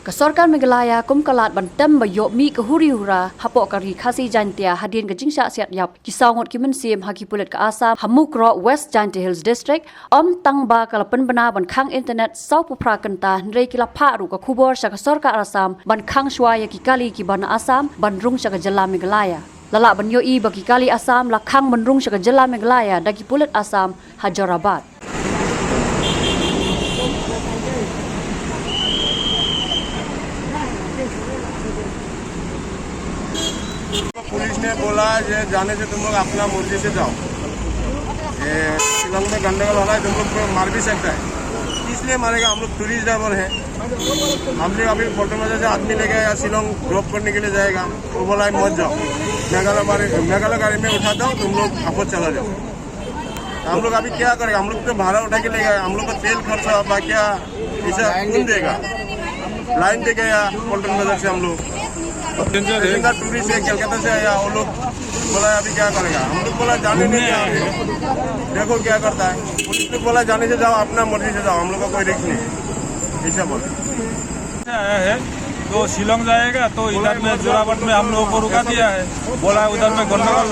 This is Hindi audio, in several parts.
Kesorkan Meghalaya kumkalat bantem bayo mi kahuri hura hapok kari khasi jantia hadin ke jingsa siat yap kisawngot kimen sim haki pulet ke Assam hamukro West Jantia Hills District om tangba kalapen bena ban khang internet sau pupra kenta nrei kila pharu ka khubor sa kesorka Assam ban khang swaya ki kali ki ban Assam ban rung sa jala Meghalaya lala ban yo i bagi kali Assam la khang ban rung sa jala Meghalaya dagi pulet Assam Hyderabad. Police ने बोला ये जाने से तुम लोग अपना मर्जी से जाओ। ये शिलोंग में गंडगोल हो रहा है, तुम लोग को मार भी सकता है। इसलिए मारेगा, हम लोग टूरिस्ट ड्राइवर हैं। हम लोग अभी पोर्टल से आदमी लेके या शिलोंग ड्रॉप करने के लिए जाएगा, वो बोला है मत जाओ, मेघालय गाड़ी में उठा दो, तुम लोग आपस चला जाओ। हम लोग अभी क्या करेगा? हम लोग तो भाड़ा उठा के ले गए, हम लोग को तेल खर्चा बाकी ऐसा कौन देगा? लाइन दे गया पोर्टल बाजार से हम लोग टूरिस्ट है, कलकत्ता से आया, वो लोग बोला अभी क्या करेगा? हम लोग बोला जाने नहीं दिया, देखो क्या करता है। पुलिस ने बोला जाने से जाओ, अपना मर्जी से जाओ, हम लोग का कोई रिस्क नहीं, ऐसा बोला। आया है तो शिलोंग जाएगा, तो इधर में जोराबाट में हम लोगों को रुका दिया है, बोला उधर में गंडगोल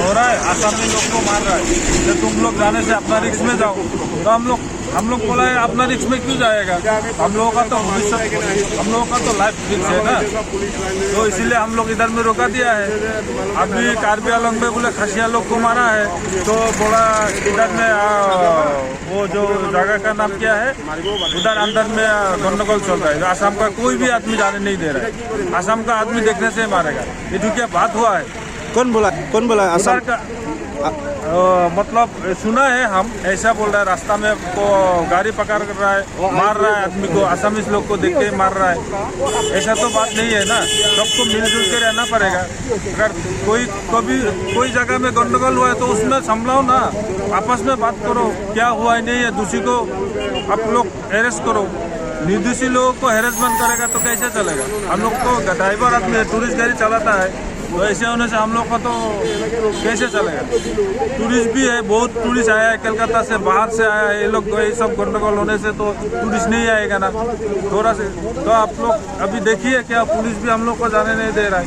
हो रहा है, आसामी लोग को मार रहा है, तो तुम लोग जाने से अपना रिस्क में जाओ। तो हम लोग बोला है अपना रिस्क में क्यों जाएगा? हम लोगों का तो भविष्य, हम लोगों का तो लाइफ रिस्क है ना, तो इसीलिए हम लोग इधर में रोका दिया है। अभी कार्बी आंगलोंग में बोले खसिया लोग को मारा है, तो बोला इधर में वो जो जगह का नाम क्या है, उधर अंदर में गंडगोल चल रहा है, आसाम का कोई भी आदमी जाने नहीं दे रहा है, आसाम का आदमी देखने से मारेगा। ये जो क्या बात हुआ है, कौन बोला आसाम का मतलब सुना है, हम ऐसा बोल रहा है, रास्ता में को गाड़ी पकड़ कर रहा है, मार रहा है आदमी को, असमीज लोग को देख के मार रहा है, ऐसा तो बात नहीं है ना। सबको मिलजुल के रहना पड़ेगा। अगर कोई जगह में गंडगोल हुआ है तो उसमें संभलाओ ना, आपस में बात करो, क्या हुआ है नहीं है, दूसरी को आप लोग अरेस्ट करो। निर्दोषी लोगों को हेरेसमेंट करेगा तो कैसे चलेगा? हम लोग को ड्राइवर आदमी टूरिस्ट गाड़ी चलाता है, तो ऐसे होने से हम लोग का तो कैसे चलेगा? टूरिस्ट भी है, बहुत टूरिस्ट आया है कलकत्ता से, बाहर से आया है, ये लोग ये सब गंडगोल होने से तो टूरिस्ट नहीं आएगा ना थोड़ा से। तो आप लोग अभी देखिए क्या पुलिस भी हम लोग को जाने नहीं दे रहा है।